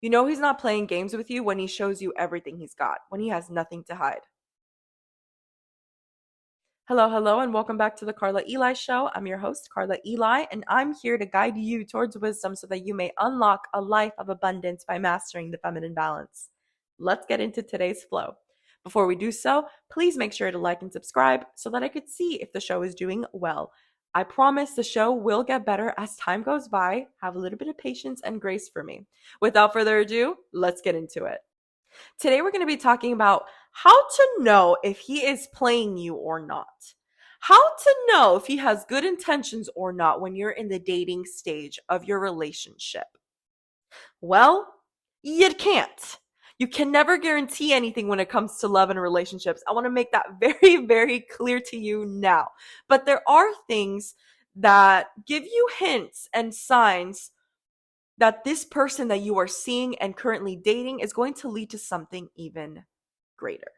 You know he's not playing games with you when he shows you everything he's got, when he has nothing to hide. Hello, hello, and welcome back to the Karla Eli Show. I'm your host, Karla Eli, and I'm here to guide you towards wisdom so that you may unlock a life of abundance by mastering the feminine balance. Let's get into today's flow. Before we do so, please make sure to like and subscribe so that I could see if the show is doing well. I promise the show will get better as time goes by. Have a little bit of patience and grace for me. Without further ado, let's get into it. Today, we're going to be talking about how to know if he is playing you or not. How to know if he has good intentions or not when you're in the dating stage of your relationship. Well, you can't. You can never guarantee anything when it comes to love and relationships. I want to make that very, very clear to you now. But there are things that give you hints and signs that this person that you are seeing and currently dating is going to lead to something even greater.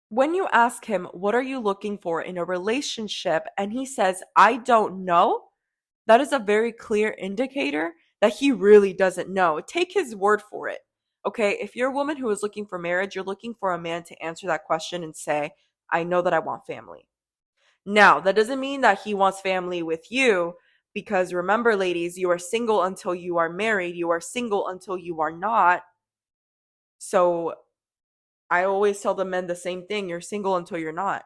When you ask him, what are you looking for in a relationship? And he says, I don't know. That is a very clear indicator that he really doesn't know. Take his word for it. Okay. If you're a woman who is looking for marriage, you're looking for a man to answer that question and say, I know that I want family. Now, that doesn't mean that he wants family with you, because remember, ladies, you are single until you are married. You are single until you are not. So I always tell the men the same thing. You're single until you're not.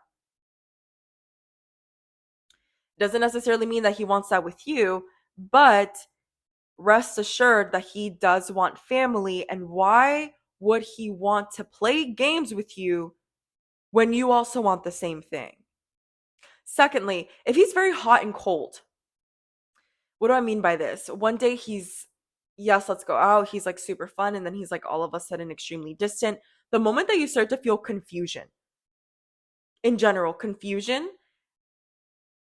Doesn't necessarily mean that he wants that with you, but rest assured that he does want family. And why would he want to play games with you when you also want the same thing? Secondly, if he's very hot and cold, what do I mean by this? One day he's, yes, let's go out. He's like super fun. And then he's like all of a sudden extremely distant. The moment that you start to feel confusion, in general, confusion,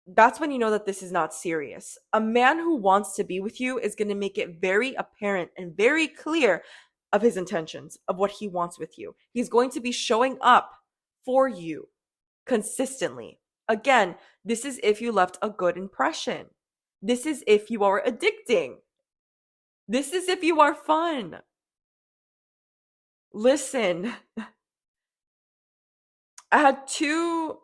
that's when you know that this is not serious. A man who wants to be with you is going to make it very apparent and very clear of his intentions, of what he wants with you. He's going to be showing up for you consistently. Again, this is if you left a good impression. This is if you are addicting. This is if you are fun. Listen, I had two.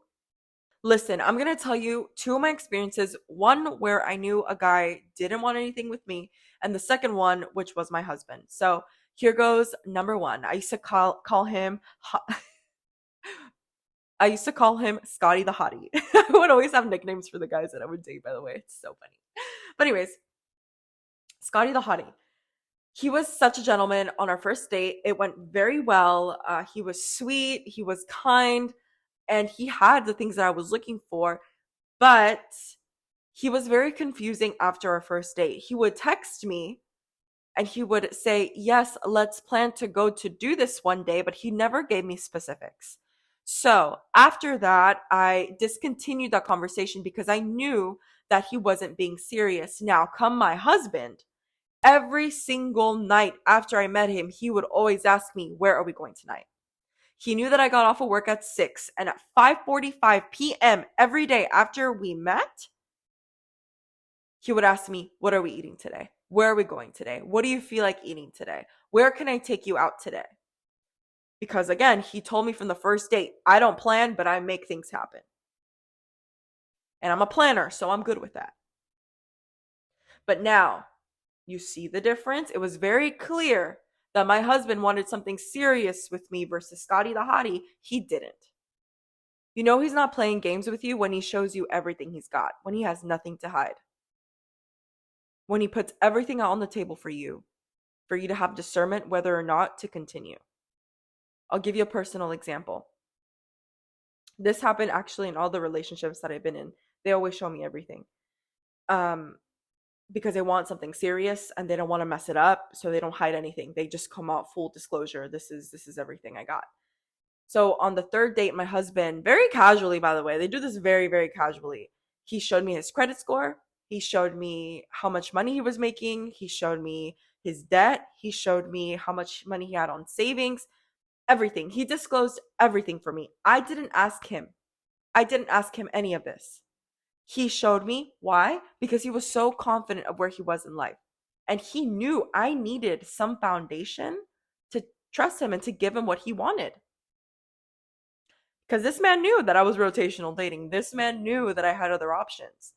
Listen, I'm going to tell you two of my experiences. One where I knew a guy didn't want anything with me, and the second one, which was my husband. So here goes number one. I used to call him. I used to call him Scotty the Hottie. I would always have nicknames for the guys that I would date, by the way. It's so funny. But anyways, Scotty the Hottie. He was such a gentleman on our first date. It went very well. He was sweet. He was kind. And he had the things that I was looking for. But he was very confusing after our first date. He would text me and he would say, yes, let's plan to go to do this one day. But he never gave me specifics. So after that, I discontinued that conversation because I knew that he wasn't being serious. Now, come my husband, every single night after I met him, he would always ask me, where are we going tonight? He knew that I got off of work at 6, and at 5:45 p.m. every day after we met, he would ask me, what are we eating today? Where are we going today? What do you feel like eating today? Where can I take you out today? Because again, he told me from the first date, I don't plan, but I make things happen. And I'm a planner, so I'm good with that. But now, you see the difference? It was very clear that my husband wanted something serious with me versus Scotty the Hottie. He didn't. You know he's not playing games with you when he shows you everything he's got, when he has nothing to hide. When he puts everything out on the table for you to have discernment whether or not to continue. I'll give you a personal example. This happened actually in all the relationships that I've been in. They always show me everything. Because they want something serious and they don't want to mess it up, so they don't hide anything. They just come out full disclosure. This is everything I got. So on the third date, my husband, very casually, by the way, they do this very, very casually. He showed me his credit score. He showed me how much money he was making. He showed me his debt. He showed me how much money he had on savings. Everything. He disclosed everything for me. I didn't ask him. Any of this. He showed me. Why? Because he was so confident of where he was in life. And he knew I needed some foundation to trust him and to give him what he wanted. Because this man knew that I was rotational dating. This man knew that I had other options.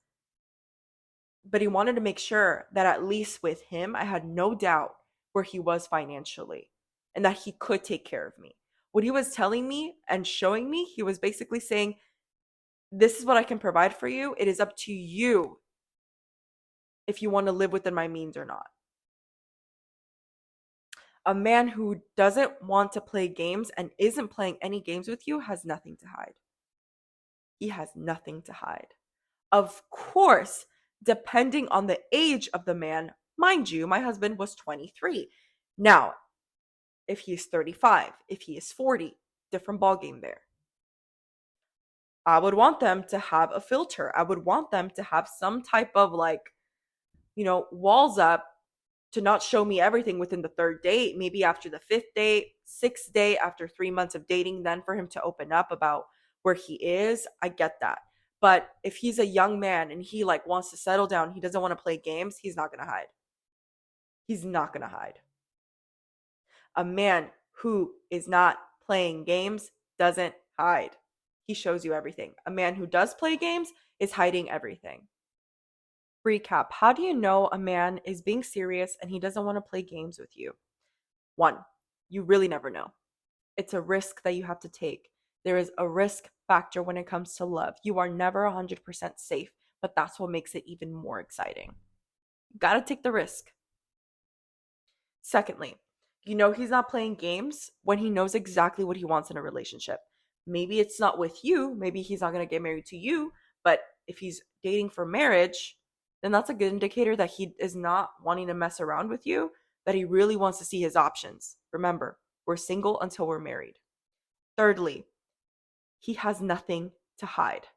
But he wanted to make sure that at least with him, I had no doubt where he was financially and that he could take care of me. What he was telling me and showing me, he was basically saying, this is what I can provide for you. It is up to you if you want to live within my means or not. A man who doesn't want to play games and isn't playing any games with you has nothing to hide. He has nothing to hide. Of course, depending on the age of the man, mind you, my husband was 23. Now, if he is 35, if he is 40, different ballgame there. I would want them to have a filter. I would want them to have some type of walls up to not show me everything within the third date, maybe after the fifth date, sixth date, after 3 months of dating, then for him to open up about where he is. I get that. But if he's a young man and he wants to settle down, he doesn't want to play games, he's not going to hide. He's not going to hide. A man who is not playing games doesn't hide. He shows you everything. A man who does play games is hiding everything. Recap. How do you know a man is being serious and he doesn't want to play games with you? 1, you really never know. It's a risk that you have to take. There is a risk factor when it comes to love. You are never 100% safe, but that's what makes it even more exciting. You gotta take the risk. Secondly, you know he's not playing games when he knows exactly what he wants in a relationship. Maybe it's not with you. Maybe he's not going to get married to you. But if he's dating for marriage, then that's a good indicator that he is not wanting to mess around with you, that he really wants to see his options. Remember, we're single until we're married. Thirdly, he has nothing to hide.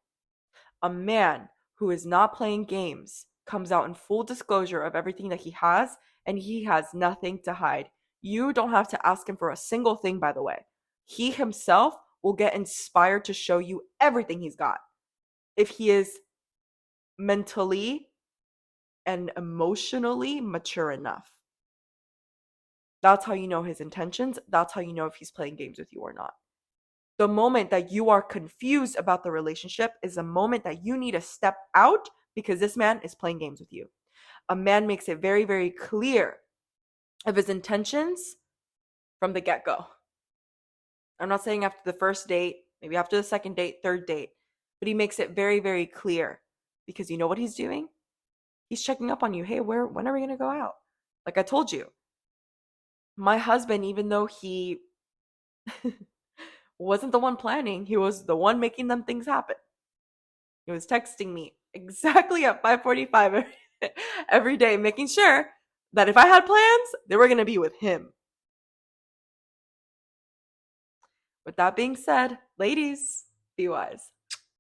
A man who is not playing games comes out in full disclosure of everything that he has, and he has nothing to hide. You don't have to ask him for a single thing, by the way. He himself will get inspired to show you everything he's got. If he is mentally and emotionally mature enough. That's how you know his intentions. That's how you know if he's playing games with you or not. The moment that you are confused about the relationship is the moment that you need to step out because this man is playing games with you. A man makes it very, very clear of his intentions from the get-go. I'm not saying after the first date, maybe after the second date, third date, but he makes it very, very clear because you know what he's doing? He's checking up on you. Hey, when are we going to go out? Like I told you, my husband, even though he wasn't the one planning, he was the one making them things happen. He was texting me exactly at 5:45 every day, making sure that if I had plans, they were going to be with him. With that being said, ladies, be wise.